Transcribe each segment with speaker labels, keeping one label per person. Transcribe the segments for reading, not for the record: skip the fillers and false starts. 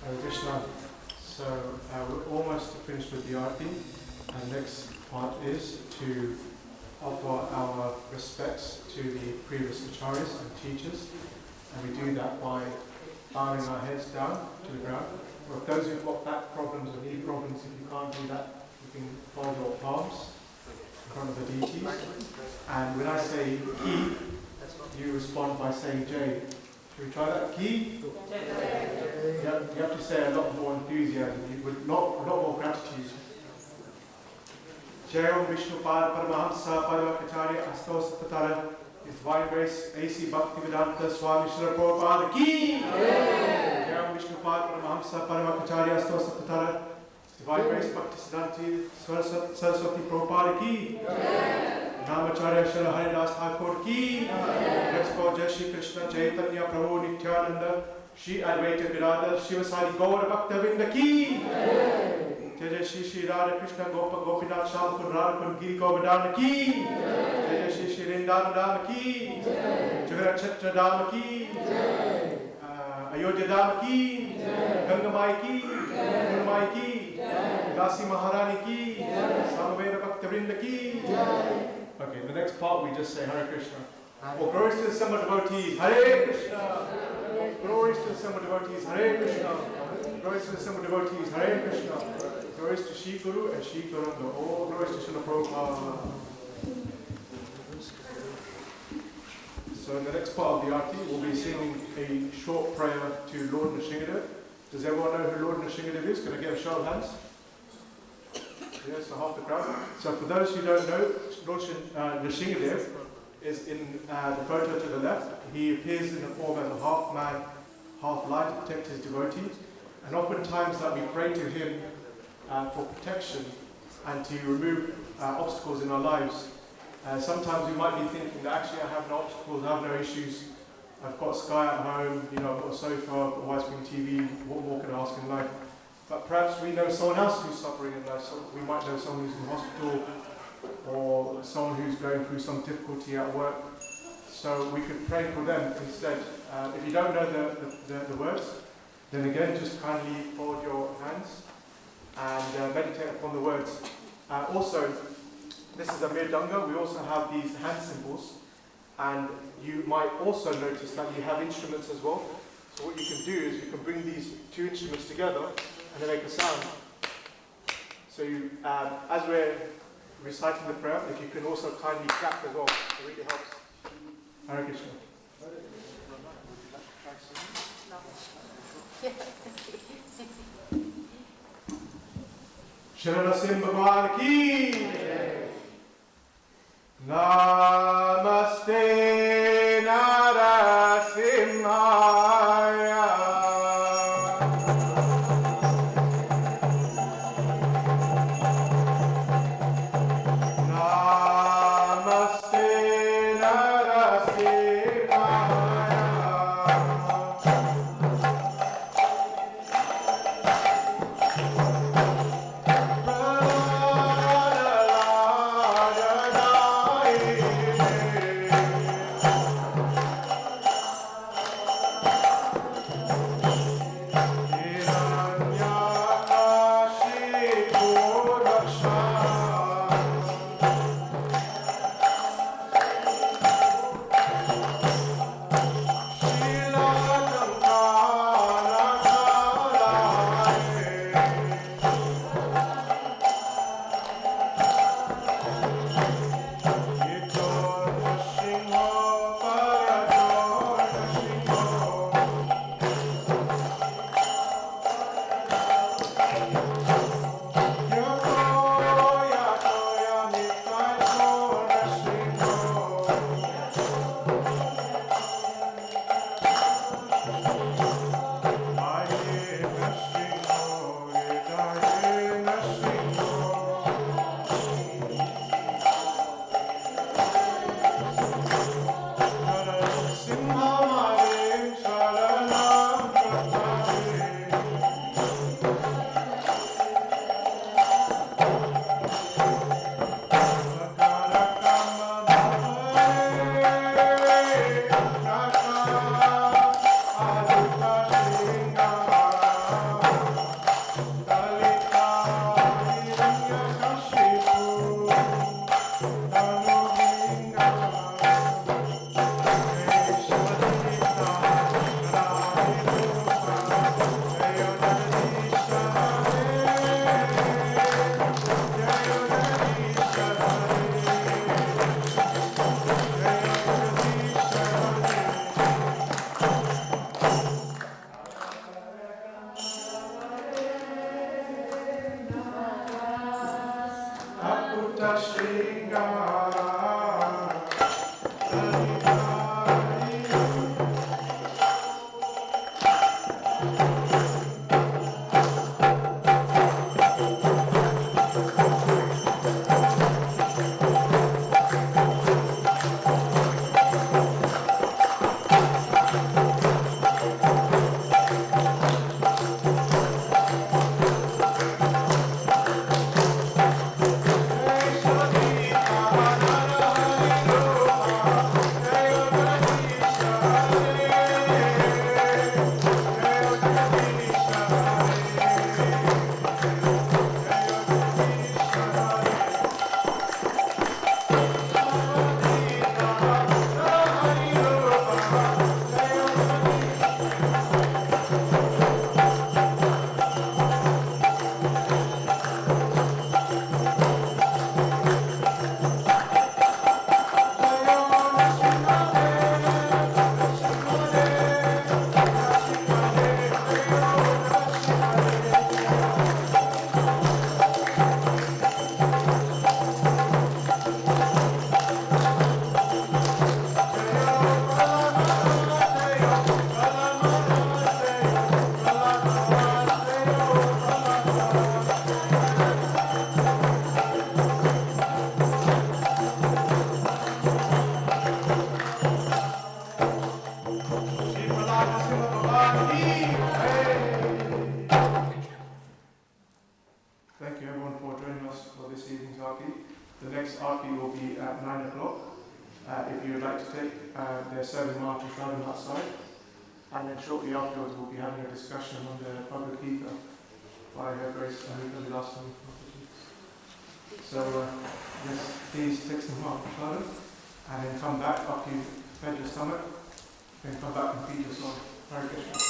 Speaker 1: Hare Krishna. So we're almost finished with the Aarti, and next part is to offer our respects to the previous acharyas and teachers, and we do that by bowing our heads down to the ground. For those who've got back problems or knee problems, if you can't do that, you can fold your palms in front of the deities, and when I say ki, you respond by saying Jai. Should we try that? Ki? You have to say a lot more enthusiasm, with a lot more gratitude. Jai Om Vishnu Pad Paramahamsa Paramacharya Astos Tatara, His Divine Grace A.C. Bhaktivedanta Swami Srila Prabhupada Ki! Jai Om Vishnu Pad Paramahamsa Paramacharya Astos Tatara, His Divine Grace Bhaktisiddhanti Saraswati Prabhupada Ki! Namacharya Srila Haridas Thakur Ki! Let's go Jai Shri Krishna Chaitanya Prabhu Nityananda Shri Advaita Giradhar Shivasari Gaura Bhaktavinda Ki! Jai Shri Shri Radha Krishna Gopa Gopinath Shamkund Radhakund Giri Govardhana Ki! Jai Shri Shri Vrindana Dama Ki! Jagara Chatra Dama Ki! Ayodhya Dama Ki! Ganga Mai Ki! Ganga Mai Ki! Dasi Maharani Ki! Samaveda Bhaktavinda Ki! Okay, the next part we just say Hare Krishna. Oh, glories to the assembled devotees, Hare Krishna! Glories to the assembled devotees, Hare Krishna! Glories to the assembled devotees, Hare Krishna! Glories to Shri Guru and Shri Guranga. All glories to Srila Prabhupada. So in the next part of the Aarti, we'll be singing a short prayer to Lord Nrsingadev. Does everyone know who Lord Nrsingadev is? Can I get a show of hands? Yes, so half the crowd. So for those who don't know, Lord Nrsingadev is in the photo to the left. He appears in the form as a half man, half lion to protect his devotees. And oftentimes that we pray to him for protection and to remove obstacles in our lives. Sometimes we might be thinking that actually I have no obstacles, I have no issues. I've got Sky at home, I've got a sofa, I've got widescreen TV, what more can I ask in life? But perhaps we know someone else who's suffering in life. So we might know someone who's in hospital or someone who's going through some difficulty at work. So we could pray for them instead. If you don't know the words, then again just kindly fold your hands and meditate upon the words. Also, this is a Mirdanga. We also have these hand cymbals, and you might also notice that you have instruments as well. So what you can do is you can bring these two instruments together and they make a sound. So you, as we're reciting the prayer, if you can also kindly clap as well, it really helps. Hare Krishna. Sharanasim Bhagwan Ki! Namaste Narasimhaya. Namaste Narasimhaya. Namaste Thank you everyone for joining us for this evening's Arki. The next Arki will be at 9 o'clock. If you would like to take, they're serving March and Friday outside. And then shortly afterwards we'll be having a discussion on the public ether by Her Grace and the last one. So yes, please take some March and Friday and then come back after you've fed your stomach. Then come back and feed yourself. Hare Krishna.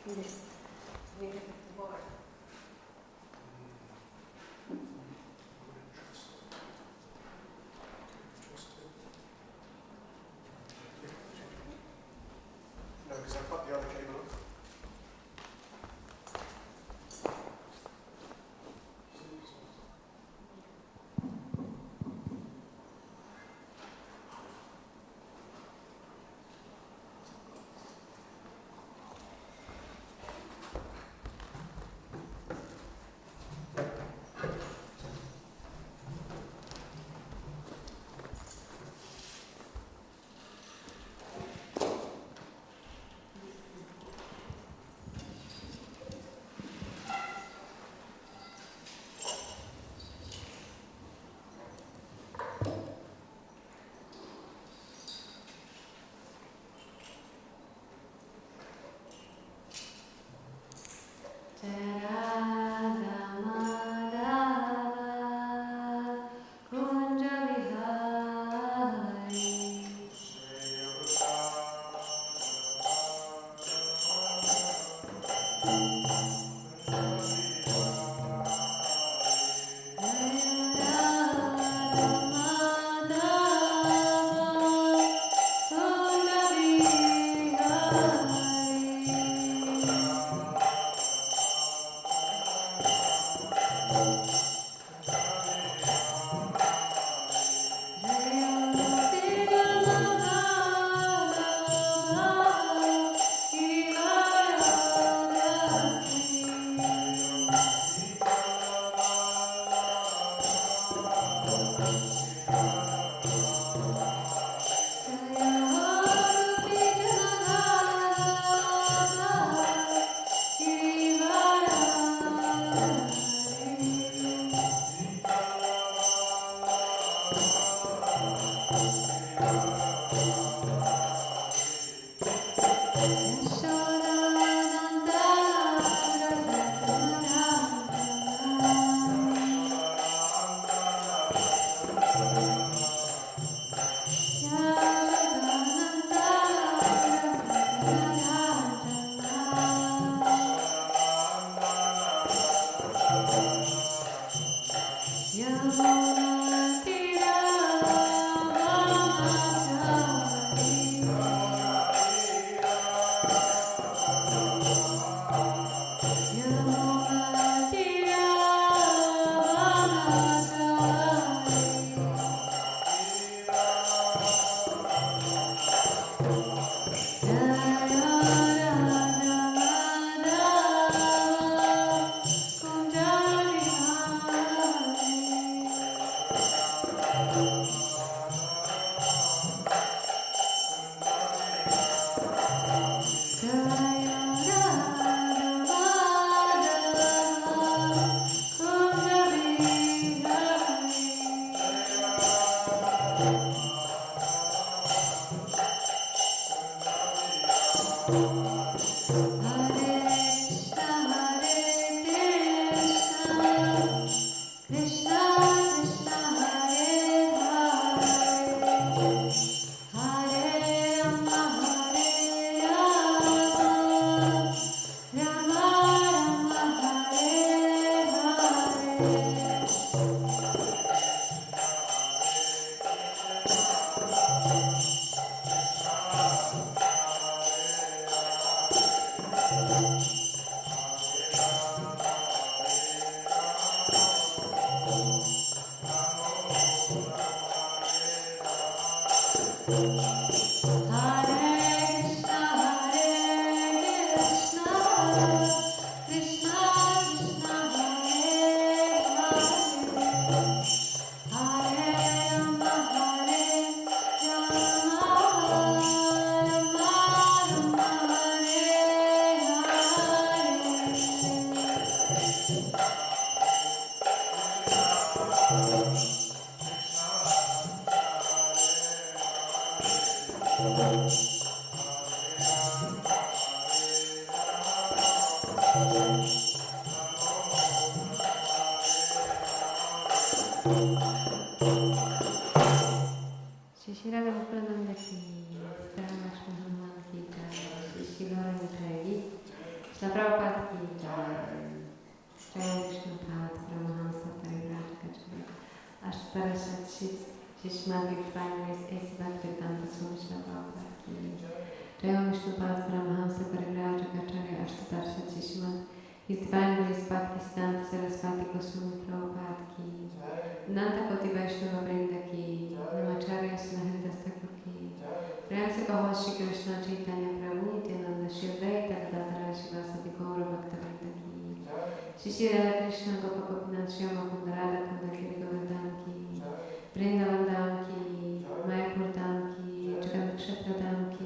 Speaker 1: No, because I've got the other cable.
Speaker 2: शिशिराला Bhaktivedanta Manor की शिशिगार मिठाई Shila Prabhupada ki jai. Jai Vishnu Pad Brahmahamsa Parivrajaka Ashtara Shit Shishmat Vikhtvanvis Esi Bhaktivedanta Swami Shila Prabhupada ki Jai Vishnu Pad Brahmahamsa Parivrajaka Ashtara Shishmat His Divine Grace Bhaktivedanta Saraswati Goswami Prabhupada ki Nanta Koti Vaishnava Vrinda ki Namacharya Smahrita Thakur ki Prem se kaho Shri Krishna Chaitanya Prabhu Nityananda Shri Advaita Gadadhara Shivasati Gaura Bhaktivedanta ki Shri Shri Radha Krishna Gopa Gopinath Shyama Kunda Radha Kunda Giri Govardhan ki Vrindavan Dham ki Mayapur Dham ki Jagannakshetra Dham ki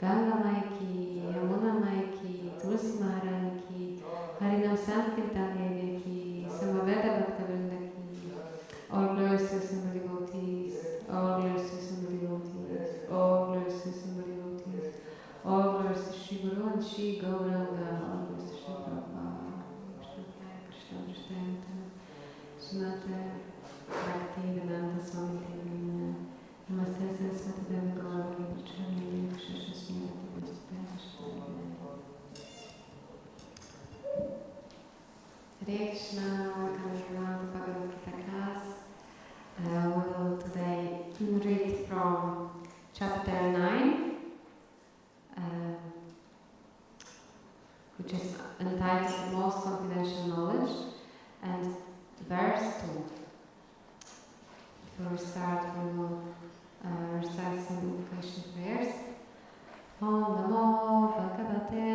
Speaker 2: Ganga Mai ki Yamuna Mai ki Tulsi Maharani ki Harinam Sankirtan Devi ki Samaveda Bhaktivedanta ki all glories to Assembled Devotees, all glories to Assembled Devotees, all glories to Assembled Devotees, all glories to Shri Guru and Shri Gauranga, all glories to Shri Prabhupada, Krishna Krishna Srimate Bhaktivedanta Swami Devi, Namaste Saraswati Devi Gauranga, Pracharani Krishna Smriti Vistha Hare Krishna, welcome everyone to Bhagavad Gita class. We will today read from chapter 9, which is entitled Most Confidential Knowledge, and verse 2. Before we start, we will recite some invocation prayers. Om Namo Bhagavate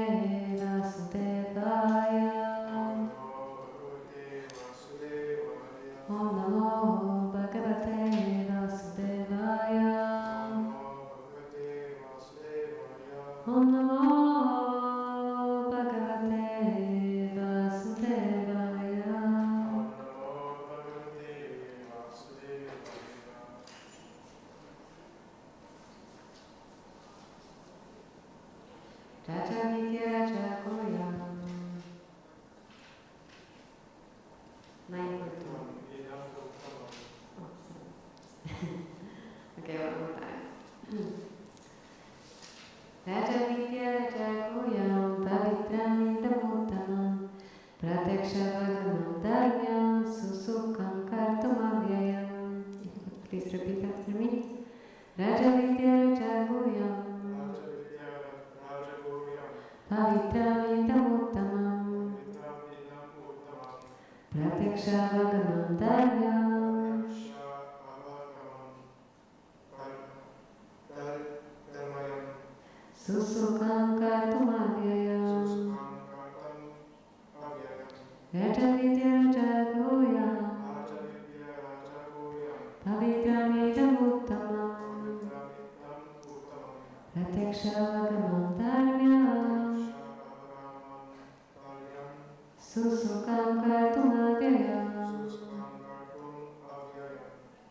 Speaker 2: Vasudevaya. Om Namo Bhagavate Vasudevaya. Om Namo Bhagavate Vasudevaya. Raja Vidya Raja Koyam. 9.2. Okay, one more time. Raja Vidya Raja Koyam Pavitram Indamuttamam Prataksha Vagamam Dharmyam Susukam Kartumavyayam. If you could please repeat after me. Raja Vidya Raja Koyam Pavitram Indamuttamam Prataksha Vagamam Dharmyam Susukam Kartumavyayam. Raja Vidya Raja Koyam Pavitram Indamuttamam Prataksha Vagamam Dharmyam Susukam Kartumavyayam.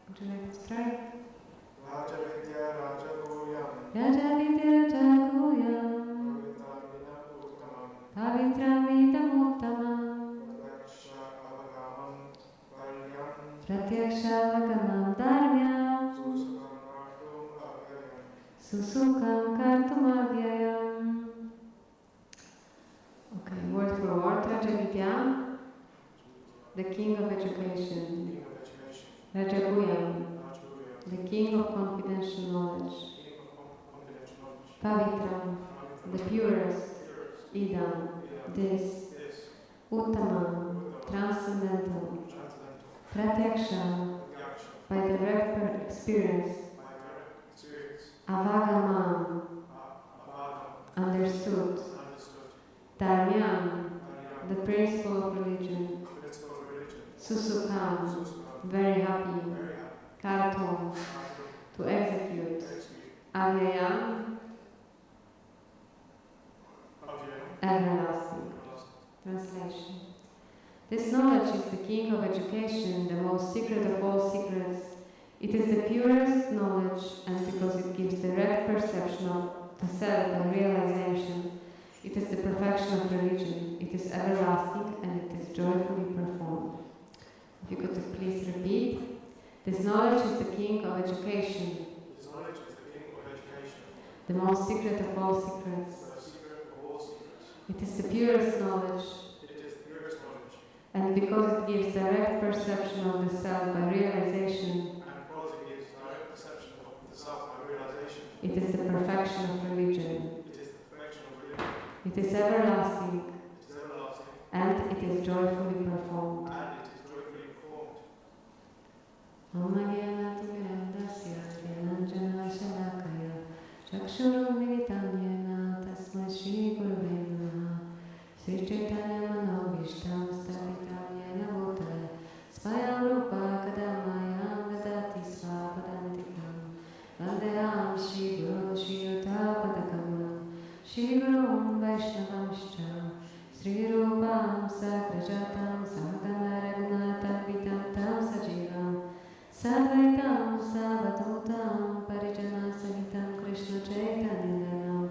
Speaker 2: Would you like to try? Raja Vidya Raja Koyam Pavitram Indamuttamam Pratyaksha Vagamam Dharmyam Susukam Kartumavyayam. Okay, word for word. Raja Vidya, the king of education. Raja Koyam, the king of confidential knowledge. Pavitram, the purest. Idam, this. Uttamam, transcendental. Pratyaksha, by direct experience. Avagamam, understood. Dharmyam, the principle of religion. Susukam, very happy. Kartum, to execute. Avyayam, everlasting. Translation. This knowledge is the king of education, the most secret of all secrets. It is the purest knowledge, and because it gives direct perception of the self and realization, it is the perfection of religion. It is everlasting, and it is joyfully performed. If you could please repeat. This knowledge is the king of education. The most secret of all secrets. It is the purest knowledge.
Speaker 1: It is the purest knowledge.
Speaker 2: And because it gives direct perception of the self by realization,
Speaker 1: And because it gives direct perception of the self by realization,
Speaker 2: it is the perfection of religion.
Speaker 1: it is the perfection of religion.
Speaker 2: It is everlasting,
Speaker 1: It is everlasting.
Speaker 2: and it is joyfully performed.
Speaker 1: And it is joyfully performed.
Speaker 2: Sri Chaitanya Manobishtam Stapitam Yena Bhutale Svayam Rupa Kadamayam Vedati Svapadantikam Vandeham Shri Guru Shri Utapadakam Shri Guru Vaishnavamshcha Sri Rupam Sakrajatam Sahagana Raghunatam Vitantam Sajivam Sadvaitam Savadutam Parijana Sahitam Krishna Chaitanya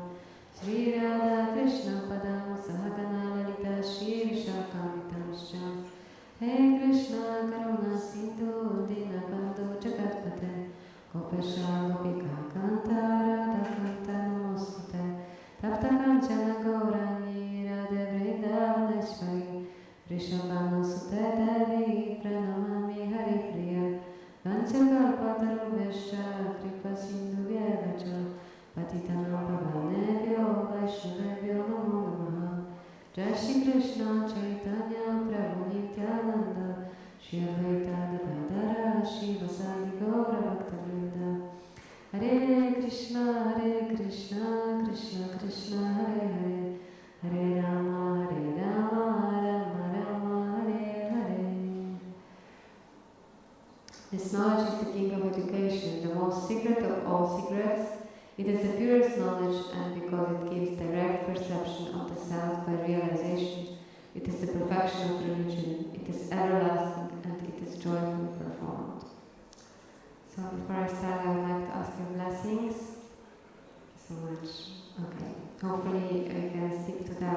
Speaker 2: Sri Radha Krishna Padam Sahagana Lalita Shri Vishakamitamscha Hey Krishna Karuna Sindhu Dinabandhu Jagatpate Gopesha Gopika Kanta Radha Kanta Namostute Tapta Kanchana Gaurani Radha Vrindavaneshwari Vrishabhanu Sute Devi Pranamami Hari Priya Vanchakalpatarubhesha Kripa Sindhu Vyevacha Patitanam Pavanebhyo Vaishnavebhyo Namo Namaha Jai Shri Krishna Chaitanya Prabhu Nityananda Shri Advaita Gadadhara Shri Vasadi Gaura Bhaktivedanta Hare Krishna Krishna Krishna Hare Hare Hare Rama Rama Rama Hare Hare. This knowledge is the king of education, the most secret of all secrets. It is the purest knowledge, and because it gives direct perception of the self by realization, it is the perfection of religion, it is everlasting, and it is joyfully performed. So before I start, I would like to ask your blessings. Thank you so much. Okay. Hopefully we can stick to the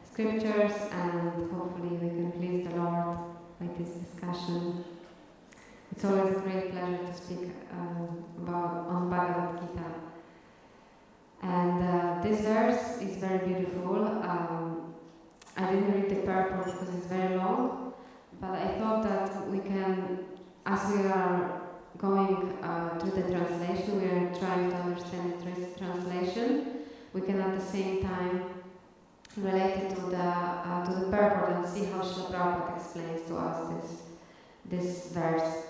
Speaker 2: scriptures, and hopefully we can please the Lord by this discussion. It's always a great pleasure to speak on Bhagavad Gita. And this verse is very beautiful. I didn't read the purport because it's very long, but I thought that we can, as we are going through the translation, we are trying to understand the translation, we can at the same time relate it to the purport and see how Srila Prabhupada explains to us this verse.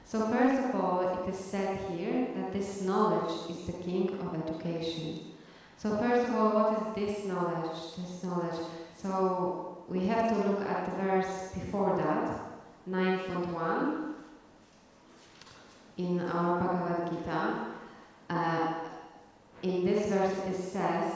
Speaker 2: So first of all, it is said here that this knowledge is the king of education. So first of all, what is this knowledge? So we have to look at the verse before that, 9.1 in our Bhagavad Gita. In this verse it is said,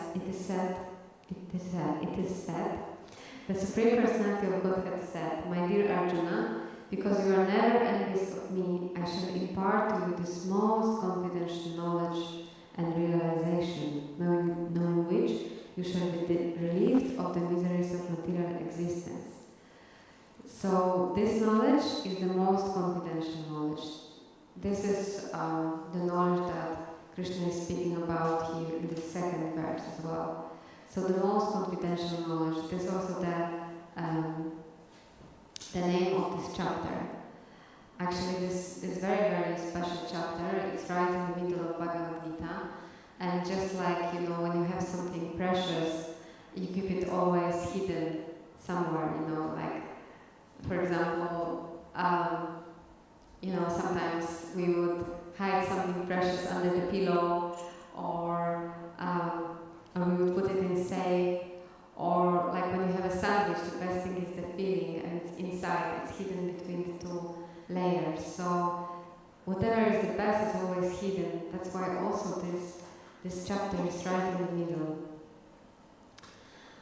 Speaker 2: the Supreme Personality of Godhead said, "My dear Arjuna, because you are never envious of me, I shall impart to you this most confidential knowledge and realization, knowing which you shall be relieved of the miseries of material existence." So this knowledge is the most confidential knowledge. This is the knowledge that Krishna is speaking about here in the second verse as well. So the most confidential knowledge. This is also the name of this chapter. Actually, this very, very special chapter, it's right in the middle of Bhagavad Gita. And just like, when you have something precious, you keep it always hidden somewhere, like, for example, sometimes we would hide something precious under the pillow, or we would put it in safe, or like when you have a sandwich, the best thing is the filling, and it's inside, it's hidden between the two layers. So whatever is the best is always hidden. That's why also this chapter is right in the middle.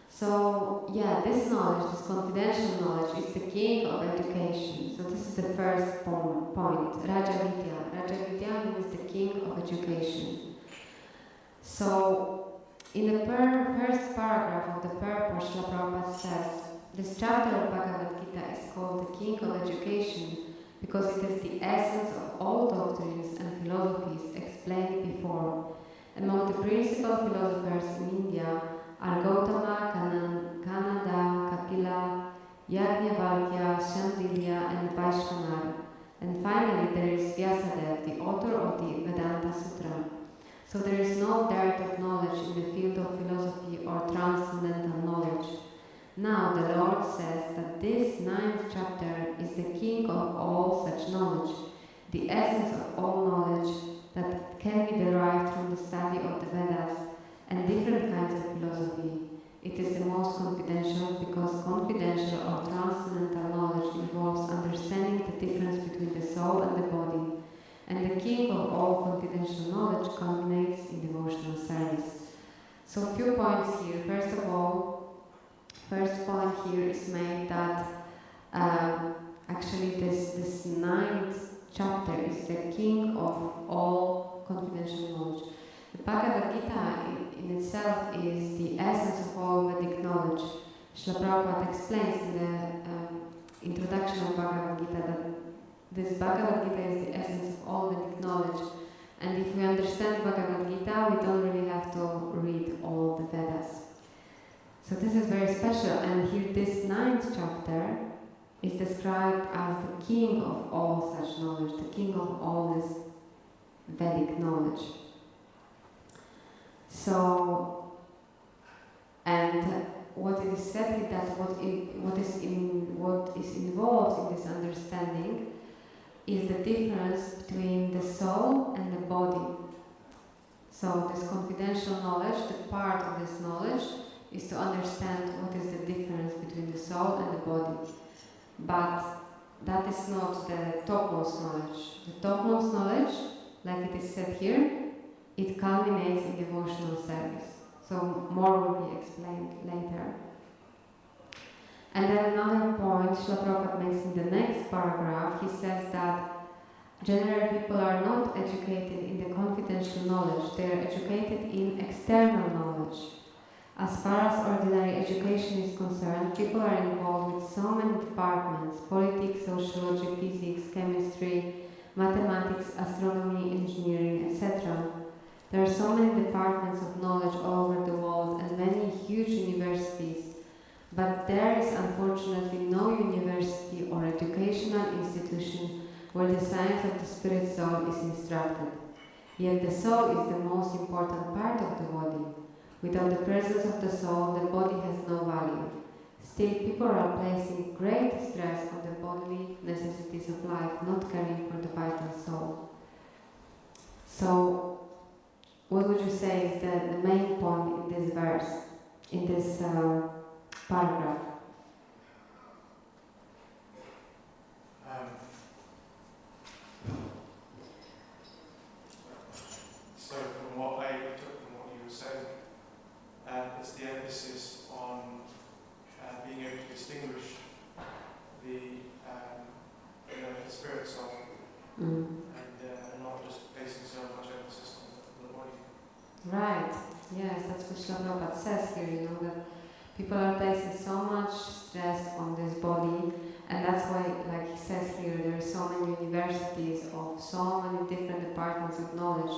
Speaker 2: So yeah, this knowledge, this confidential knowledge, is the king of education. So this is the first point, Raja Vidya. Raja Vidya means the king of education. So in the first paragraph of the purport, Srila Prabhupada says, this chapter of Bhagavad Gita is called the king of education because it is the essence of all doctrines and philosophies explained before. Among the principal philosophers in India are Gautama, because confidential or transcendental knowledge involves understanding the difference between the soul and the body, and the king of all confidential knowledge culminates in devotional service. So a few points here. First of all, first point here is made that actually this ninth chapter is the king of all confidential knowledge. The Bhagavad Gita in itself is the essence of all Vedic knowledge. Srila Prabhupada explains in the introduction of Bhagavad Gita that this Bhagavad Gita is the essence of all Vedic knowledge. And if we understand Bhagavad Gita, we don't really have to read all the Vedas. So this is very special, and here this ninth chapter is described as the king of all such knowledge, the king of all this Vedic knowledge. So, and what is said is that what is involved in this understanding is the difference between the soul and the body. So this confidential knowledge, the part of this knowledge, is to understand what is the difference between the soul and the body. But that is not the topmost knowledge. The topmost knowledge, like it is said here, it culminates in devotional service. So more will be explained later. And then another point Srila Prabhupada makes in the next paragraph, he says that generally people are not educated in the confidential knowledge, they are educated in external knowledge. As far as ordinary education is concerned, people are involved with so many departments: politics, sociology, physics, chemistry, mathematics, astronomy, engineering, etc. There are so many departments of knowledge all over the world and many huge universities, but there is unfortunately no university or educational institution where the science of the spirit soul is instructed. Yet the soul is the most important part of the body. Without the presence of the soul, the body has no value. Still, people are placing great stress on the bodily necessities of life, not caring for the vital soul. So, what would you say is the main point in this verse, in this paragraph?
Speaker 1: So from what I took from what you were saying, it's the emphasis on being able to distinguish the spirit soul, and not just placing so much emphasis on the body.
Speaker 2: Right, yes, that's what Srila Prabhupada says here, that people are placing so much stress on this body, and that's why, like he says here, there are so many universities of so many different departments of knowledge,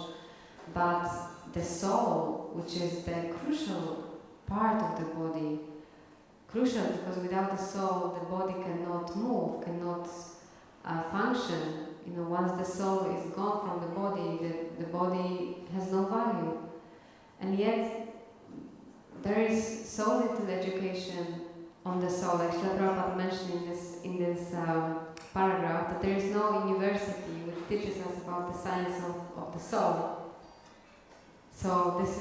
Speaker 2: but the soul, which is the crucial part of the body, crucial because without the soul, the body cannot move, cannot function. Once the soul is gone from the body has no value. And yet, there is so little education on the soul. Like Srila Prabhupada mentioned in this paragraph, that there is no university which teaches us about the science of the soul. So this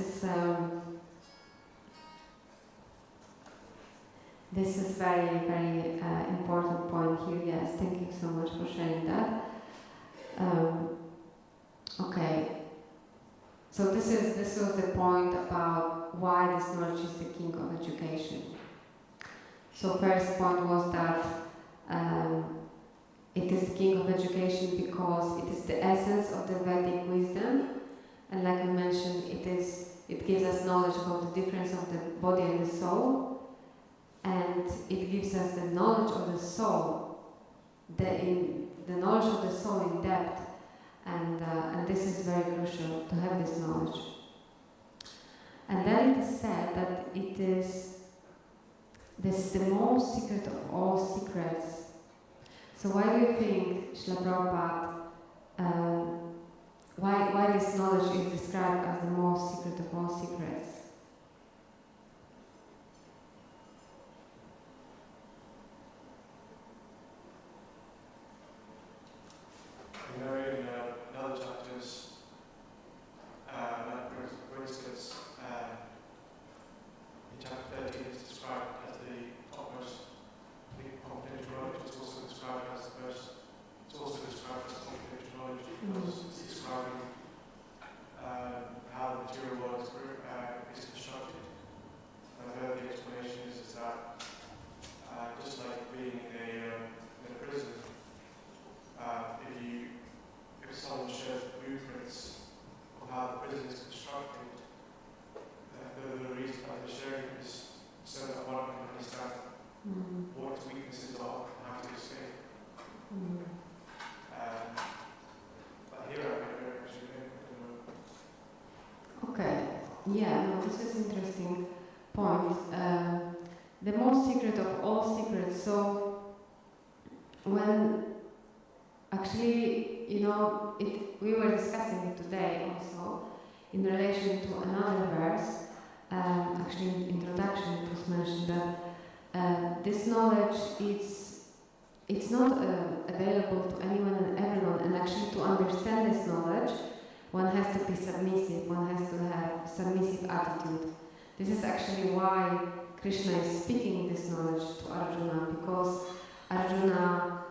Speaker 2: is very, very important point here. Yes, thank you so much for sharing that. Okay. So this was the point about why this knowledge is the king of education. So first point was that it is the king of education because it is the essence of the Vedic wisdom, and like we mentioned, it gives us knowledge about the difference of the body and the soul, and it gives us the knowledge of the soul, the knowledge of the soul in depth. And this is very crucial to have this knowledge. And then it is said that this is the most secret of all secrets. So why do you think, Srila Prabhupada, why this knowledge is described as the most secret of all secrets?
Speaker 1: In other chapters, for instance, in chapter 13 it's described as the top
Speaker 2: Yeah, no, this is interesting point. The most secret of all secrets. So when actually, we were discussing it today also in relation to another verse. Actually, in introduction, it was mentioned that this knowledge it's not available to anyone and everyone. And actually, to understand this knowledge, one has to be submissive. One has to have submissive attitude. This is actually why Krishna is speaking this knowledge to Arjuna, because Arjuna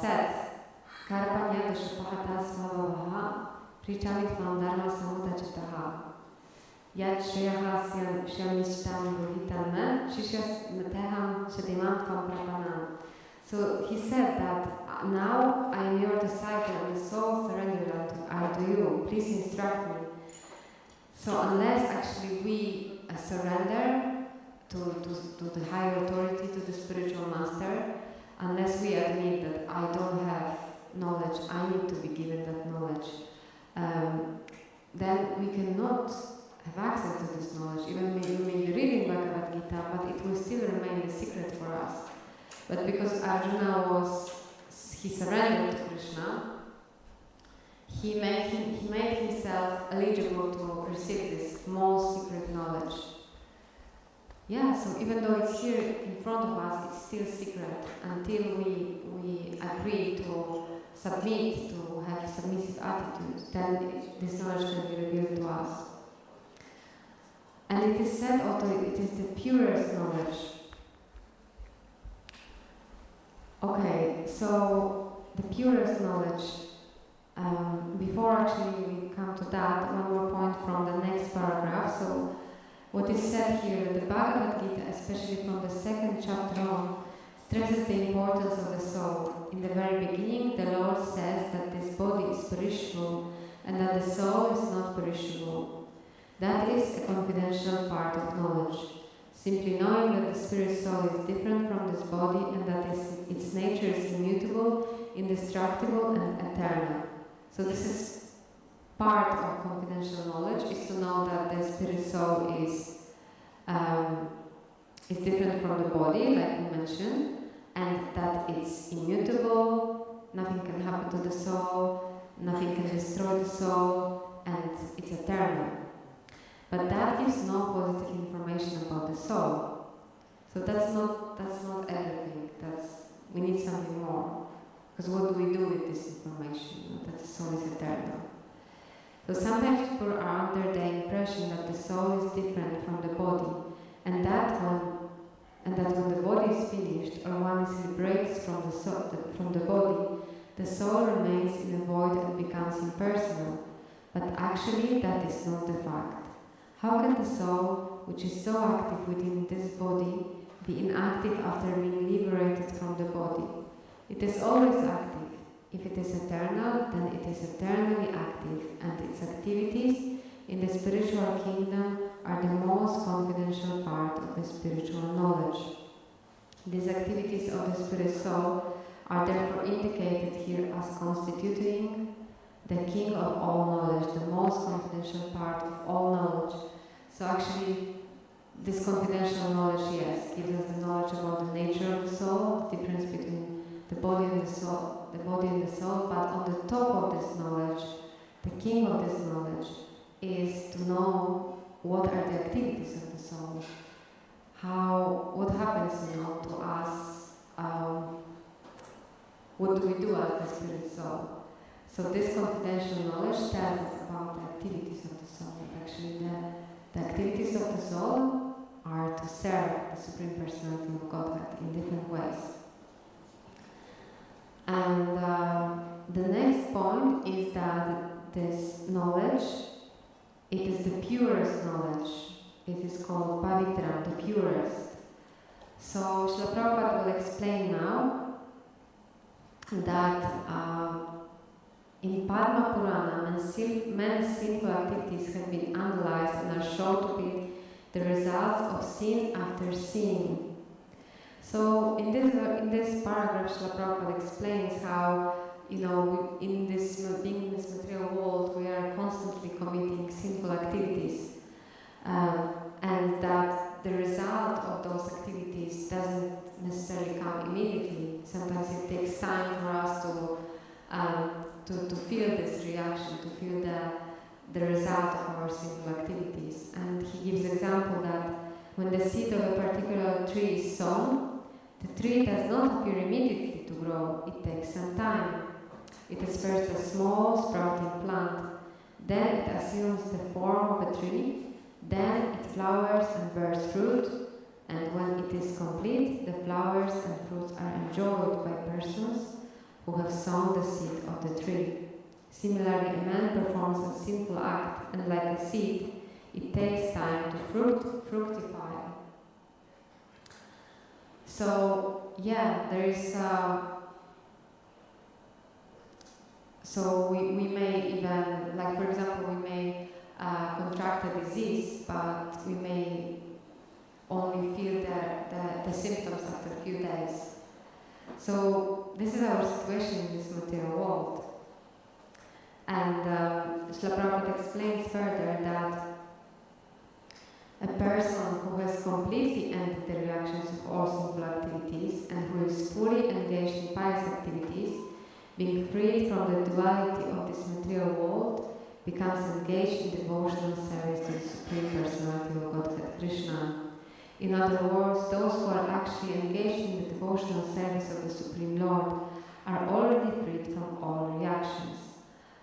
Speaker 2: said, Karpanya dashapahata svavaha prichavitvam dharma samudachitaha yad shreyaha shyamishtam rohitam shishyas mateham shadimam tvam prapanam. So he said that now I am your disciple and the soul surrendered unto you. Please instruct me. So unless actually we surrender to the higher authority, to the spiritual master, unless we admit that I don't have knowledge, I need to be given that knowledge, then we cannot have access to this knowledge. Even we may be reading Bhagavad Gita, but it will still remain a secret for us. But because Arjuna he surrendered to Krishna, he made himself eligible to receive this most secret knowledge. Yeah, so even though it's here in front of us, it's still secret until we agree to submit, to have submissive attitude, then this knowledge can be revealed to us. And it is said also it is the purest knowledge. Okay, so the purest knowledge, before actually we come to that, one more point from the next paragraph. So what is said here, the Bhagavad Gita, especially from the 2nd chapter on, stresses the importance of the soul. In the very beginning, the Lord says that this body is perishable and that the soul is not perishable. That is a confidential part of knowledge. Simply knowing that the spirit soul is different from this body and that its nature is immutable, indestructible and eternal. So this is part of confidential knowledge, is to know that the spirit soul is different from the body, like we mentioned, and that it's immutable, nothing can happen to the soul, nothing can destroy the soul, and it's eternal. But that gives no positive information about the soul. So that's not everything. We need something more. Because what do we do with this information? That the soul is eternal. So sometimes people are under the impression that the soul is different from the body, and that when the body is finished or one is liberated from the body, the soul remains in the void and becomes impersonal. But actually, that is not the fact. How can the soul, which is so active within this body, be inactive after being liberated from the body? It is always active. If it is eternal, then it is eternally active, and its activities in the spiritual kingdom are the most confidential part of the spiritual knowledge. These activities of the spirit soul are therefore indicated here as constituting the king of all knowledge, the most confidential part of all knowledge. So actually, this confidential knowledge, yes, gives us the knowledge about the nature of the soul, the difference between the body and the soul, but on the top of this knowledge, the king of this knowledge is to know what are the activities of the soul, what happens, to us, what do we do as the spirit soul. So this confidential knowledge tells us about the activities of the soul. Actually, the activities of the soul are to serve the Supreme Personality of Godhead in different ways. And the next point is that this knowledge, it is the purest knowledge. It is called Pavitra, the purest. So Srila Prabhupada will explain now that in Padma Purana, many sinful activities have been analyzed and are shown to be the results of sin after sin. So in this paragraph, Srila Prabhupada explains how, being in this material world, we are constantly committing sinful activities. and that the result of those activities doesn't necessarily come immediately. Sometimes it takes time for us to feel this reaction, to feel the result of our sinful activities. And he gives example that when the seed of a particular tree is sown, the tree does not appear immediately to grow. It takes some time. It is first a small sprouting plant, then it assumes the form of a tree, then it flowers and bears fruit, and when it is complete, the flowers and fruits are enjoyed by persons who have sown the seed of the tree. Similarly, a man performs a sinful act, and like a seed, it takes time to fructify. So, yeah, there is... So we may even, like for example, we may contract a disease, but we may only feel the symptoms after a few days. So this is our situation in this material world. And Srila Prabhupada explains further that a person who has completely ended the reactions of all sinful activities and who is fully engaged in pious activities, being freed from the duality of this material world, becomes engaged in devotional service to the Supreme Personality of Godhead, Krishna. In other words, those who are actually engaged in the devotional service of the Supreme Lord are already freed from all reactions.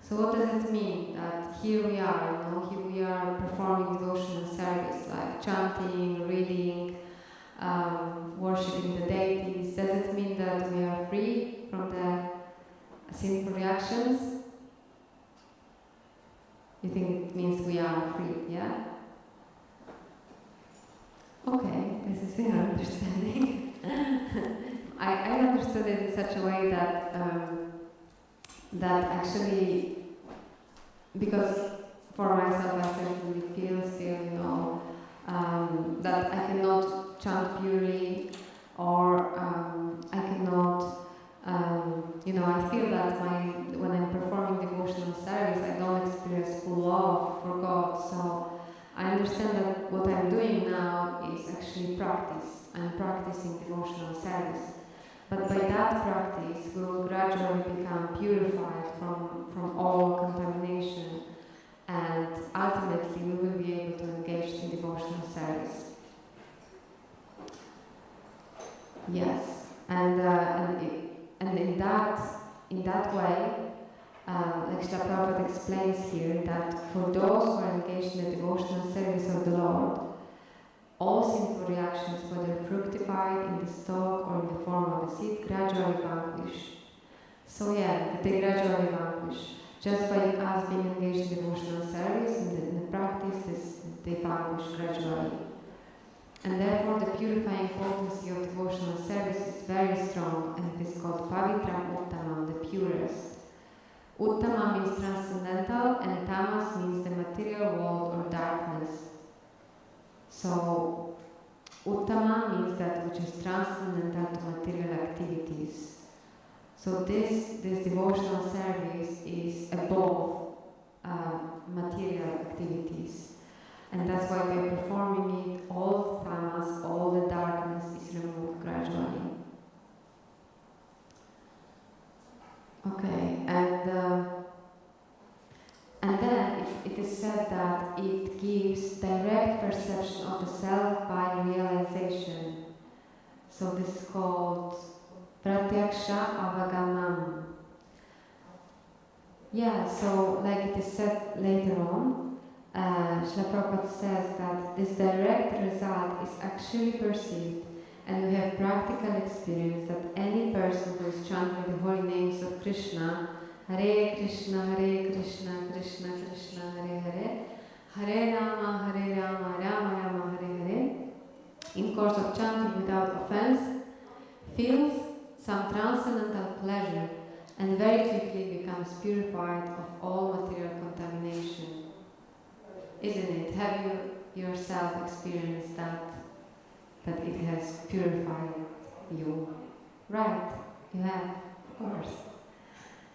Speaker 2: So what does it mean that here we are, here we are performing devotional service like chanting, reading, worshipping the deities? Does it mean that we are free from the sinful reactions? You think it means we are free, yeah? Okay, this is your understanding. I understood it in such a way that that actually, because for myself I certainly feel still, that I cannot chant purely, or I cannot, I feel that when I'm performing devotional service, I don't experience full love for God. So I understand that what I'm doing now is actually practice. I'm practicing devotional service. But by that practice, we will gradually become purified from all contamination, and ultimately we will be able to engage in devotional service. Yes, and in that way, like Srila Prabhupada explains here, that for those who are engaged in the devotional service of the Lord, all sinful reactions, whether fructified in the stalk or in the form of a seed, gradually vanquish. So yeah, they gradually vanquish. Just by us being engaged in devotional service, in the practice, they vanquish gradually. And therefore the purifying potency of devotional service is very strong, and it is called Pavitram Uttamam, the purest. Uttama means transcendental, and Tamas means the material world or darkness. So, Uttama means that which is transcendental to material activities. So this devotional service is above material activities. And that's why by performing it, all the tamas, all the darkness is removed gradually. Okay, and then it is said that it gives direct perception of the self by realization. So this is called Pratyaksha Avagamam. Yeah, so like it is said later on, Srila Prabhupada says that this direct result is actually perceived, and we have practical experience that any person who is chanting the holy names of Krishna, Hare Krishna, Krishna Krishna, Hare Hare, Hare Rama, Rama Rama, Hare Hare, in course of chanting without offense, feels some transcendental pleasure and very quickly becomes purified of all material contamination. Isn't it? Have you yourself experienced that it has purified you? Right, you have, of course.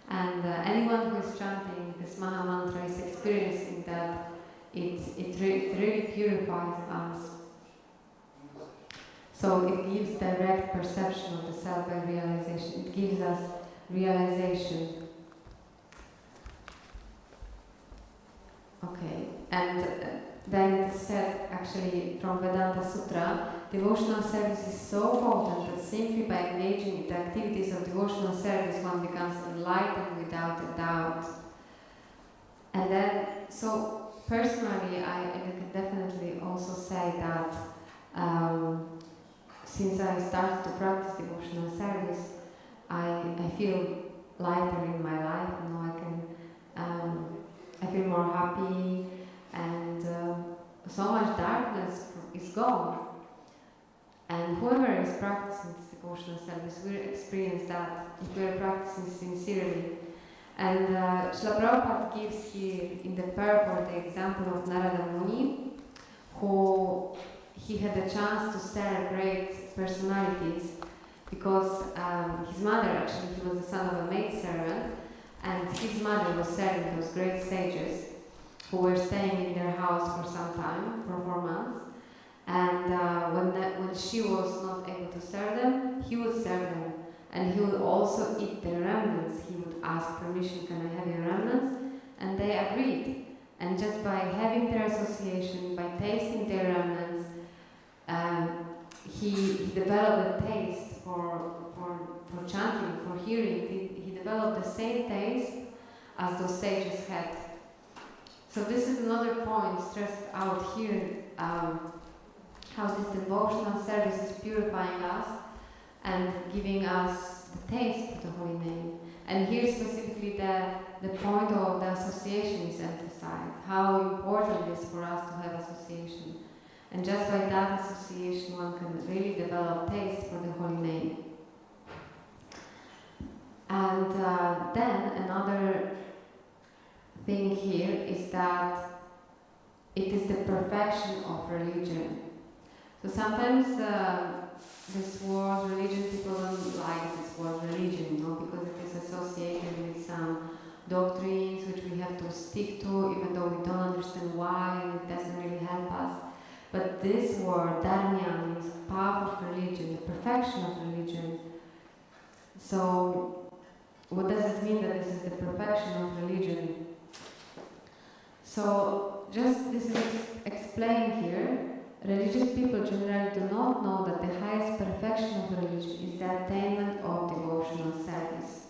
Speaker 2: And anyone who is chanting this Maha Mantra is experiencing that it really purifies us. So it gives direct perception of the self by realization. It gives us realization. Okay, and then it is said, actually, from Vedanta Sutra, devotional service is so potent that simply by engaging in the activities of devotional service, one becomes enlightened without a doubt. And then, so personally, I can definitely also say that since I started to practice devotional service, I feel lighter in my life. You know, I feel more happy, and so much darkness is gone. And whoever is practicing this devotional service will experience that if we are practicing sincerely. And Srila Prabhupada gives here in the purport the example of Narada Muni, who he had a chance to serve great personalities because his mother, actually, he was the son of a maidservant, and his mother was serving those great sages who were staying in their house for some time, for 4 months. And when she was not able to serve them, he would serve them. And he would also eat their remnants. He would ask permission, can I have your remnants? And they agreed. And just by having their association, by tasting their remnants, he developed a taste for chanting, for hearing. He developed the same taste as those sages had. So this is another point stressed out here, how this devotional service is purifying us and giving us the taste of the holy name. And here specifically the point of the association is emphasized, how important it is for us to have association. And just by that association one can really develop taste for the holy name. And then another thing here is that it is the perfection of religion. So sometimes this word religion, people don't like this word religion, you know, because it is associated with some doctrines which we have to stick to, even though we don't understand why, and it doesn't really help us. But this word, dharma, means path of religion, the perfection of religion. So what does it mean that this is the perfection of religion? So just this is explained here. Religious people generally do not know that the highest perfection of religion is the attainment of devotional service.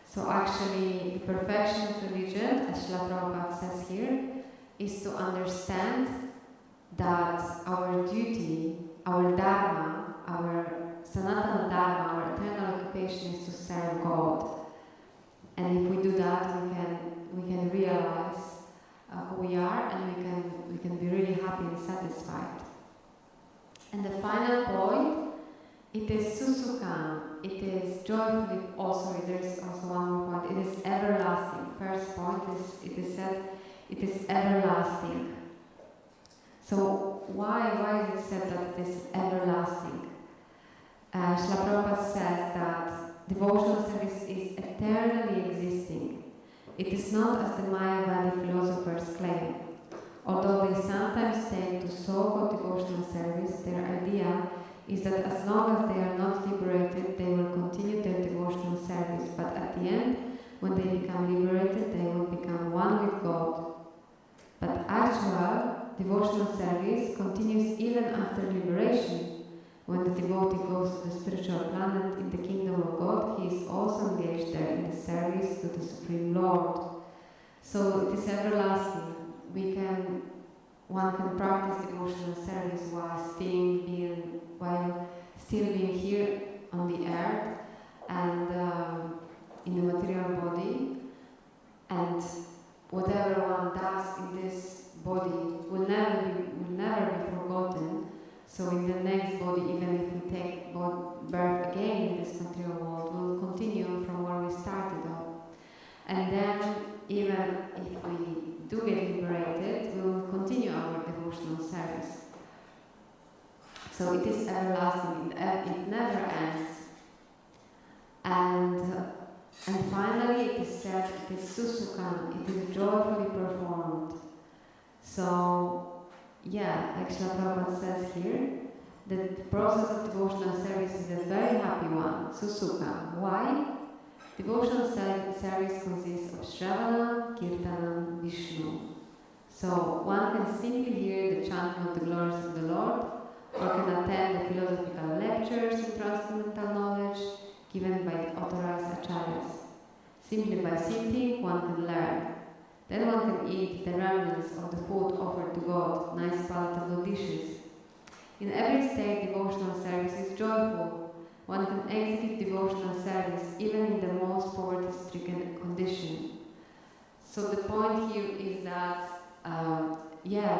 Speaker 2: So actually, the perfection of religion, as Srila Prabhupada says here, is to understand that our duty, our dharma, our sanatana dharma, our eternal occupation is to serve God. And if we do that, we can realize who we are, and we can be really happy and satisfied. And the final point, it is susukam, it is joyfully, there is also one more point, it is everlasting. First point is, it is said, it is everlasting. So why is it said that it is everlasting? Srila Prabhupada says that devotional service is eternally existing. It is not as the Mayavadi philosophers claim. Although they sometimes tend to so-called devotional service, their idea is that as long as they are not liberated, they will continue their devotional service. But at the end, when they become liberated, they will become one with God. But actual devotional service continues even after liberation. When the devotee goes to the spiritual planet in the kingdom of God, he is also engaged there in the service to the Supreme Lord. So it is everlasting. One can practice devotional service while still being here on the earth and in the material body, and whatever one does in this body will never be forgotten. So in the next body, even if we take birth again in this material world, we will continue from where we started off. And then, even if we do get liberated, we will continue our devotional service. So it is everlasting, it never ends. And finally, it is said, it is susukam, it is joyfully performed. So, yeah, like Srila Prabhupada says here, that the process of devotional service is a very happy one, susukha. Why? Devotional service consists of Shravana, Kirtanam, Vishnu. So one can simply hear the chanting of the glories of the Lord, or can attend the philosophical lectures in transcendental knowledge given by the authorized acharyas. Simply by sitting, one can learn. Then one can eat the remnants of the food offered to God, nice palatable dishes. In every state, devotional service is joyful. One can execute devotional service even in the most poverty-stricken condition. So the point here is that,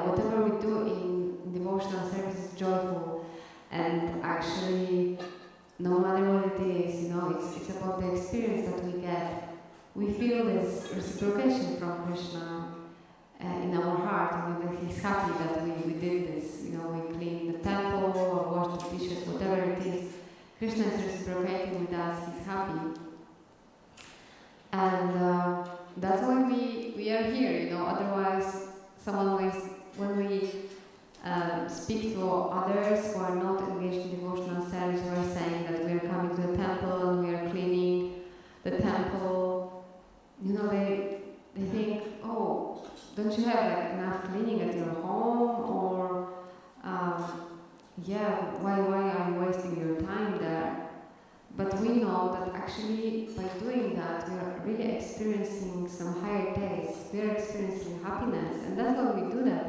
Speaker 2: whatever we do in devotional service is joyful, and actually, no matter what it is, it's about the experience that we get. We feel this reciprocation from Krishna in our heart, that he's happy that we did this. We clean the temple or wash the dishes, whatever it is. Krishna is reciprocating with us, he's happy. And that's why we are here, otherwise when we speak to others who are not engaged in devotional service, we are saying that we are coming to the temple and we are cleaning the temple. They think, oh, don't you have enough cleaning at your home? Or, why are you wasting your time there? But we know that actually by doing that, we are really experiencing some higher taste. We are experiencing happiness, and that's why we do that.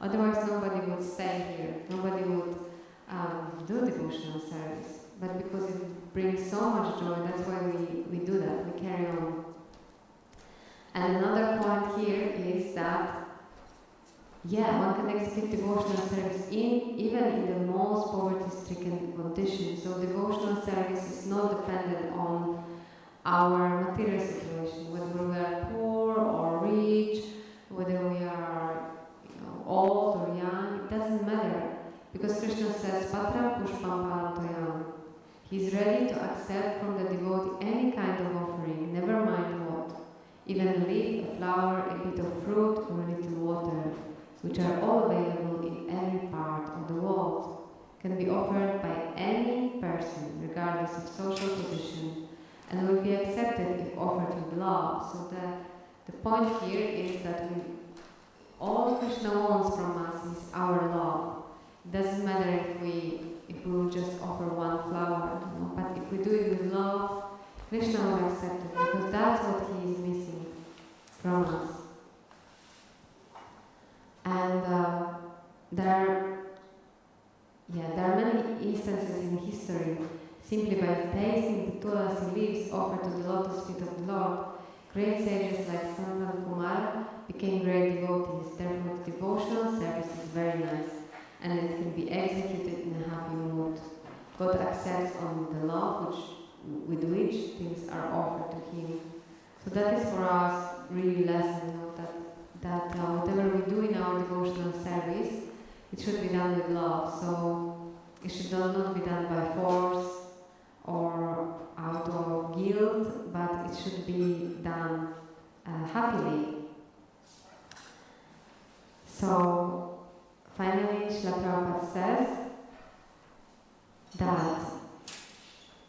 Speaker 2: Otherwise, nobody would stay here. Nobody would do devotional service. But because it brings so much joy, that's why we do that. We carry on. And another point here is that, one can execute devotional service even in the most poverty-stricken conditions. So devotional service is not dependent on our material situation, whether we are poor or rich, whether we are old or young, it doesn't matter. Because Krishna says, Patram Pushpam Parantoyam. He's ready to accept from the devotee any kind of offering, never mind what. Even a leaf, a flower, a bit of fruit, or a little water, which are all available in every part of the world, can be offered by any person, regardless of social position, and will be accepted if offered with love. So the point here is that all Krishna wants from us is our love. It doesn't matter if we will just offer one flower, but if we do it with love, Krishna will accept it, because that's what he is missing from us. And there are many instances in history, simply by tasting the tulasi leaves offered to the lotus feet of the Lord, great sages like Sanatan Kumar became great devotees. Therefore, the devotional service is very nice, and it can be executed in a happy mood. God accepts only the love with which things are offered to Him. So that is for us really lesson, that whatever we do in our devotional service, it should be done with love. So it should not be done by force or out of guilt, but it should be done happily. So finally, Srila Prabhupada says that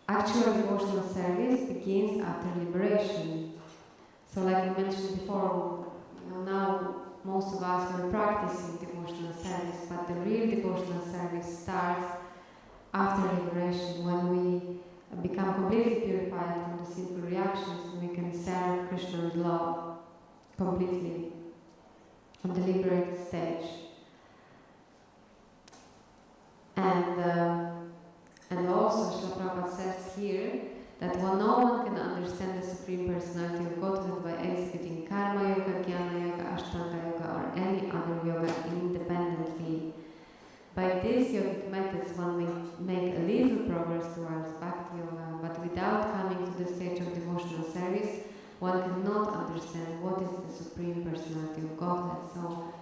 Speaker 2: actual devotional service begins after liberation. So like we mentioned before, now most of us are practicing devotional service, but the real devotional service starts after liberation, when we become completely purified from the sinful reactions, and we can serve Krishna with love completely on the liberated stage. And also Srila Prabhupada says here that no one can understand the Supreme Personality of Godhead by executing Karma Yoga, Jnana Yoga, Ashtanga Yoga, or any other yoga independently. By these yogic methods, one may make a little progress towards Bhakti Yoga, but without coming to the stage of devotional service, one cannot understand what is the Supreme Personality of Godhead. So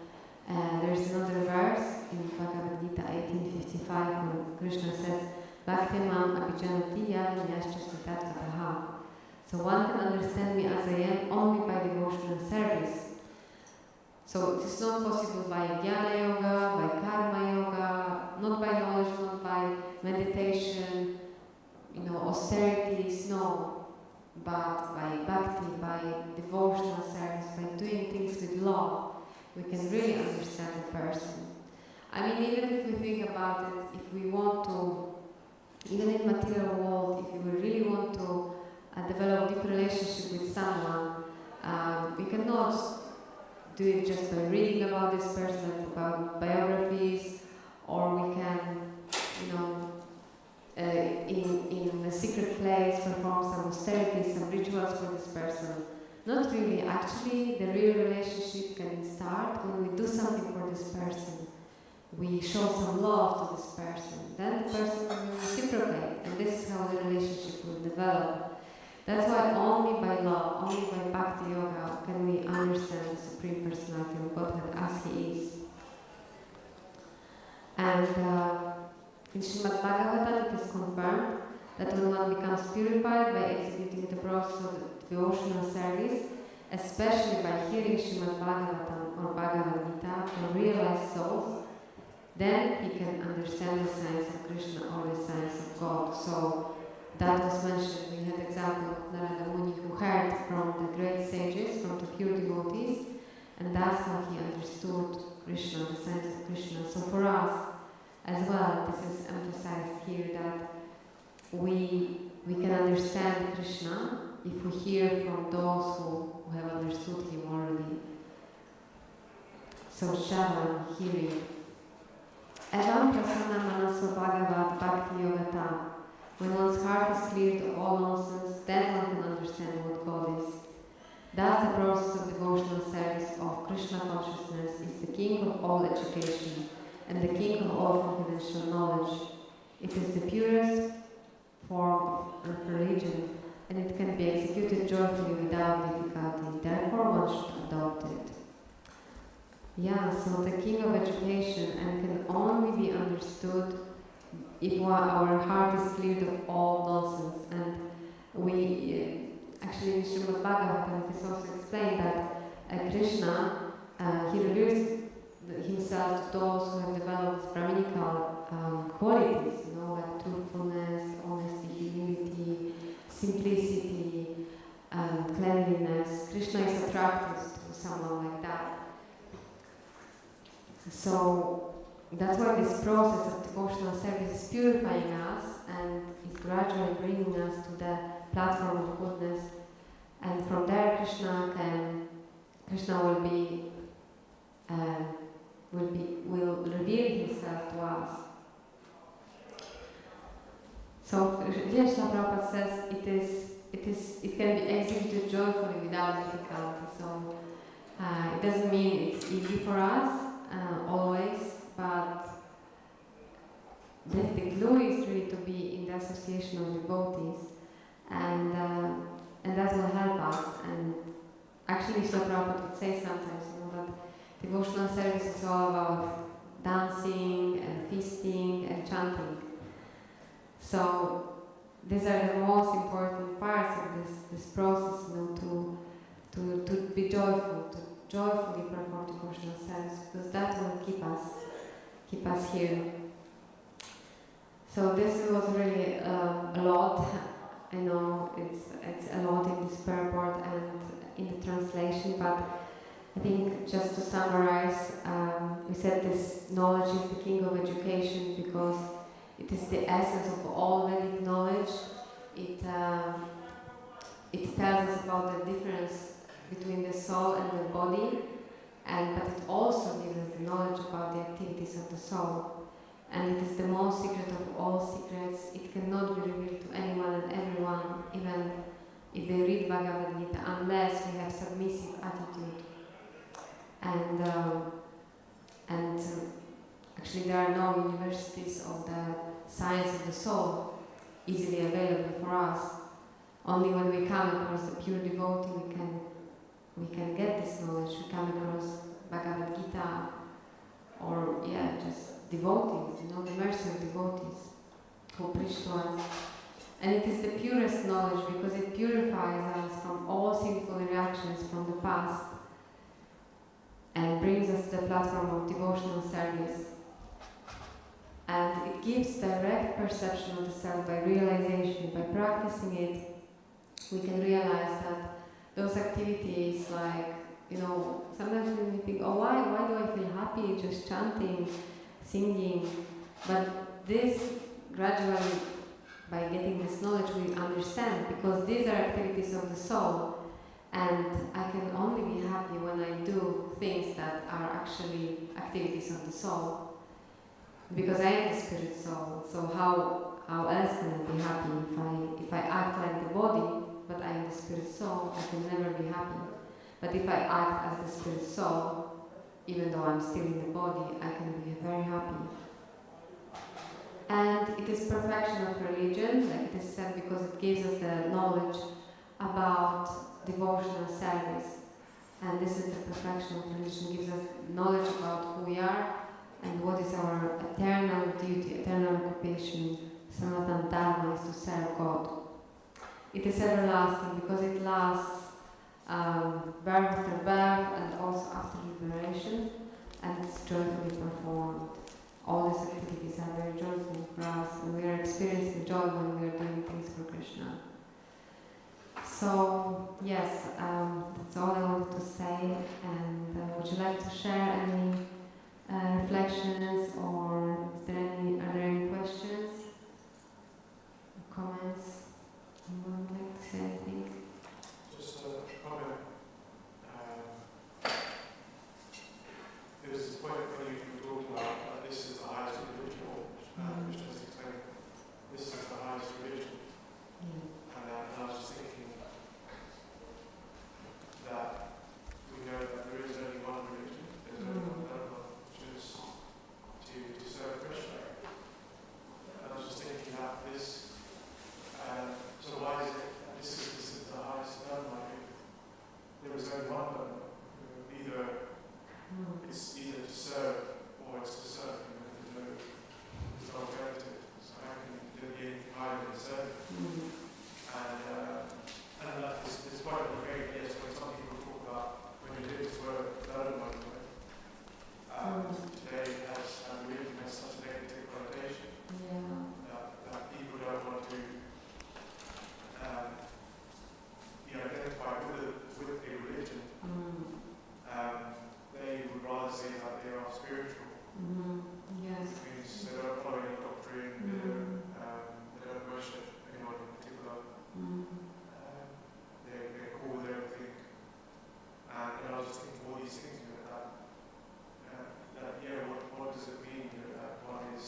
Speaker 2: there is another verse in Bhagavad Gita 18:55 where Krishna says, Bhakti mam abhijanati yascha sitat kataha. So one can understand me as I am only by devotional service. So it is not possible by jnana yoga, by karma yoga, not by knowledge, not by meditation, austerities, no, but by bhakti, by devotional service, by doing things with love, we can really understand the person. I mean, even if we think about it, if we want to, even in material world, if we really want to develop a deep relationship with someone, we cannot do it just by reading about this person, about biographies, or we can, in a secret place perform some austerities, some rituals for this person. Not really. Actually, the real relationship can start when we do something for this person. We show some love to this person. Then the person will reciprocate, and this is how the relationship will develop. That's why only by love, only by Bhakti Yoga can we understand the Supreme Personality of Godhead as He is. And in Srimad Bhagavatam it is confirmed that when one becomes purified by executing the process of devotional service, especially by hearing Srimad Bhagavatam or Bhagavad Gita from realized souls, then he can understand the science of Krishna or the science of God. So that was mentioned. We had example of Narada Muni who heard from the great sages, from the pure devotees, and that's how he understood Krishna, the science of Krishna. So for us as well, this is emphasized here that we can understand Krishna if we hear from those who have understood him already. So Shravan, hearing. Evam prasanna manaso bhagavat bhakti yogata. When one's heart is cleared of all nonsense, then one can understand what God is. Thus the process of devotional service of Krishna consciousness is the king of all education and the king of all confidential knowledge. It is the purest form of religion, and it can be executed joyfully without difficulty. Therefore one should adopt it. Yeah, so the king of education, and can only be understood if our heart is cleared of all nonsense. And we, actually in Srimad Bhagavatam it is also explained that Krishna, he reveals himself to those who have developed Brahminical qualities, like truthfulness, honesty, humility, simplicity, cleanliness. Krishna is attracted to someone like that. So that's why this process of devotional service is purifying us and is gradually bringing us to the platform of goodness. And from there, Krishna will reveal himself to us. So Srila Prabhupada says it can be executed joyfully without difficulty. So it doesn't mean it's easy for us always, but the clue is really to be in the association of devotees, and that will help us. And actually, Srila Prabhupada would say sometimes, that devotional service is all about dancing and feasting and chanting. So these are the most important parts of this process, to be joyful, to joyfully perform devotional service, because that will keep us here. So this was really a lot. I know it's a lot in this purport and in the translation, but I think just to summarize, we said this knowledge is the king of education because it is the essence of all Vedic knowledge. It tells us about the difference between the soul and the body, but it also gives us the knowledge about the activities of the soul. And it is the most secret of all secrets. It cannot be revealed to anyone and everyone, even if they read Bhagavad Gita, unless we have submissive attitude. And actually there are no universities of the science of the soul easily available for us. Only when we come across the pure devotee we can get this knowledge. We come across Bhagavad Gita, or just devotees, the mercy of devotees who preach to us. And it is the purest knowledge because it purifies us from all sinful reactions from the past. and brings us to the platform of devotional service. And it gives direct perception of the self by realization. By practicing it, we can realize that those activities, like, sometimes we think, oh, why do I feel happy just chanting, singing? But this, gradually, by getting this knowledge, we understand, because these are activities of the soul, and I can only be happy when I do things that are actually activities of the soul, because I am the spirit soul. So how else can I be happy if I act like the body, but I am the spirit soul? I can never be happy. But if I act as the spirit soul, even though I'm still in the body, I can be very happy. And it is perfection of religion, like it is said, because it gives us the knowledge about devotional service. And this is the perfection of religion, it gives us knowledge about who we are and what is our eternal duty, eternal occupation. Sanatana Dharma is to serve God. It is everlasting because it lasts birth after birth and also after liberation, and it's joyfully performed. All these activities are very joyful for us, and we are experiencing joy when we are doing things for Krishna. So, yes, that's all I wanted to say. And would you like to share any reflections, or are there any questions, comments? Anyone would like to say anything?
Speaker 1: Just a comment. There was this point when you were talking about this is the highest religion, which just explained this is the highest religion. And I was just thinking that we know that there is only one religion, there's only one dharma, which is to serve Krishna. And I was just thinking that this, so why is it this is the highest dharma? There is only one dharma. It's either to serve or it's to serve. There's no alternative. So how can you do it higher than serve? And this point of the very yes, when some people talk about when you do this word, dharma, today has religion has such a negative connotation that people don't want to be identified with a religion. They would rather say that they are spiritual.
Speaker 2: Yes.
Speaker 1: It means they don't follow any doctrine, they don't worship anyone in particular. They're cool with everything. And I was just thinking all these things, what does it mean that one is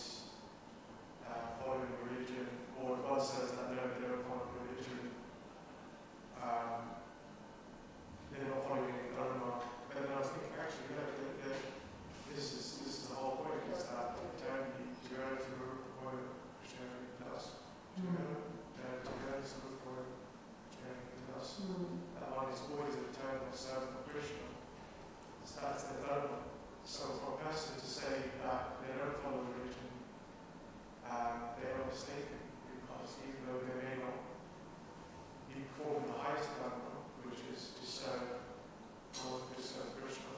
Speaker 1: following religion, or if one says that no, they don't follow religion, they're not following any dharma. But then I was thinking, actually, this is the whole point, is that eternity, together to look for Christianity does. Together to look for Christianity does. That one is always an eternal servant of Krishna. So that's the dharma. So for a person to say that they don't follow religion, they are mistaken, because even though they may not be performing the highest dharma, which is to serve Lord, to serve Krishna,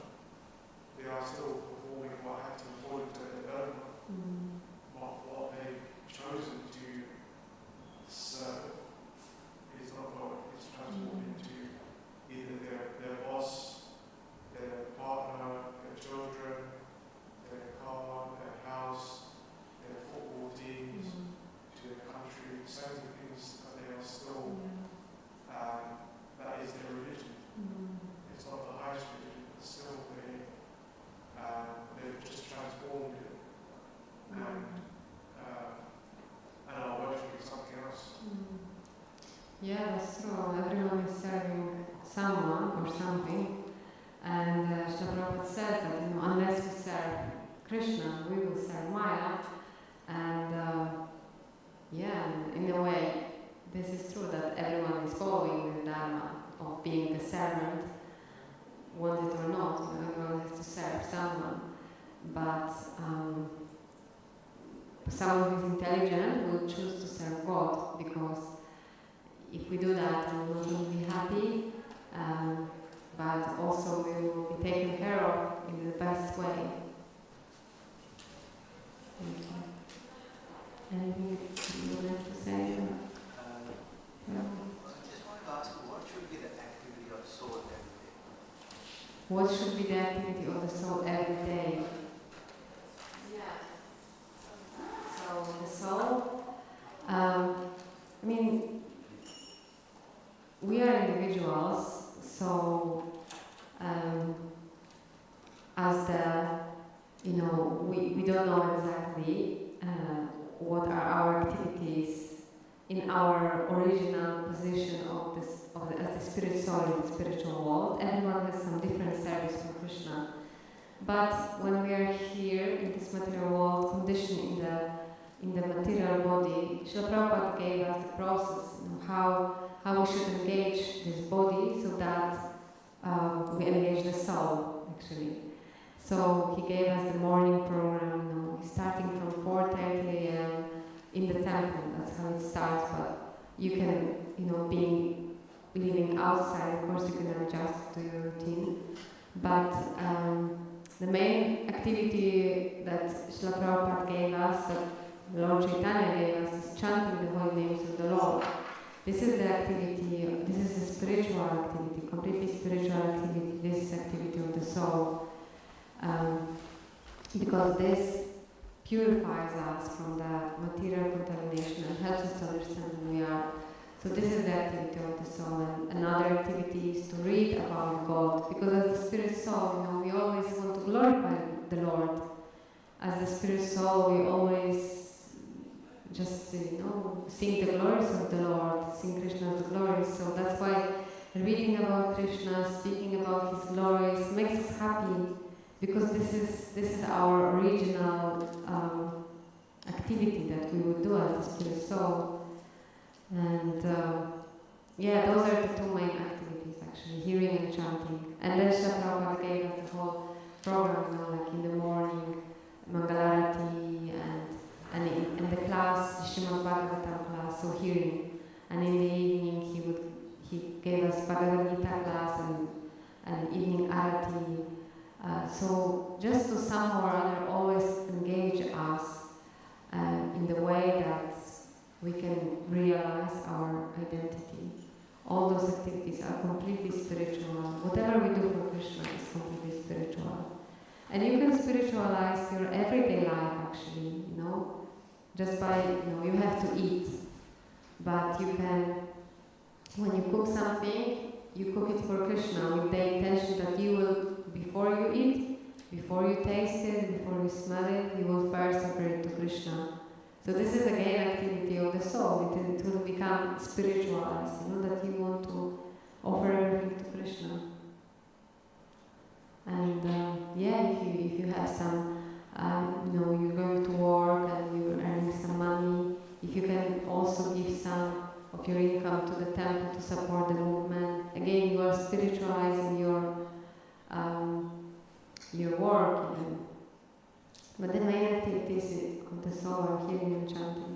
Speaker 1: they are still performing what had to according to their dharma, what they've chosen to serve is not what is transformed into either their boss, their partner, their children, their car, their house, their football teams, to their country, so many things that they are still, that is their religion. It's not the highest religion, but still they've just transformed it and are worshipping something else.
Speaker 2: Yeah, that's true. Everyone is serving someone or something. And Srila Prabhupada says that unless we serve Krishna, we will serve Maya. And in a way, this is true that everyone is following the Dharma of being the servant, want it or not. Everyone has to serve someone. But someone who is intelligent will choose to serve God, because if we do that, we will not only be happy, but also we will be taken care of in the best way. Thank you. Anything you would like to say?
Speaker 3: I just wanted to ask, what should be the activity of soul every day?
Speaker 2: What should be the activity of the soul every day? Yeah. So the soul, I mean, we are individuals, so as the, we don't know exactly what are our activities in our original position as the spirit soul in the spiritual world. Everyone has some different service from Krishna. But when we are here in this material world, conditioned in the material body, Srila Prabhupada gave us the process, how we should engage this body so that we engage the soul, actually. So he gave us the morning program, starting from 4:30 a.m. in the temple. That's how it starts. But you can, living outside, of course, you can adjust to your routine. But the main activity that Srila Prabhupada gave us, that Lord Chaitanya gave us, is chanting the holy names of the Lord. This is the activity, this is a spiritual activity, completely spiritual activity, this is activity of the soul. Because this purifies us from the material contamination and helps us to understand who we are. So this is the activity of the soul. And another activity is to read about God. Because as the spirit soul, we always want to glorify the Lord. As the spirit soul, we always just, sing the glories of the Lord, sing Krishna's glories. So that's why reading about Krishna, speaking about His glories makes us happy. Because this is our original activity that we would do as the spirit soul. And those are the two main activities actually, hearing and chanting. And then Srila Prabhupada gave us the whole program, like in the morning, Mangalarati, and in the class, the Srimad Bhagavatam class, so hearing. And in the evening he gave us Bhagavad Gita class and evening arati. So just to somehow or other always engage us in the way that we can realize our identity. All those activities are completely spiritual. Whatever we do for Krishna is completely spiritual. And you can spiritualize your everyday life actually, just by, you have to eat. But you can, when you cook something, you cook it for Krishna with the intention that you will, before you eat, before you taste it, before you smell it, you will first offer it to Krishna. So this is again activity of the soul. It will become spiritualized, that you want to offer everything to Krishna. And if you have some, you're going to work and you're earning some money, if you can also give some of your income to the temple to support the movement, again you are spiritualizing your work. But the main activities of the soul are hearing and chanting.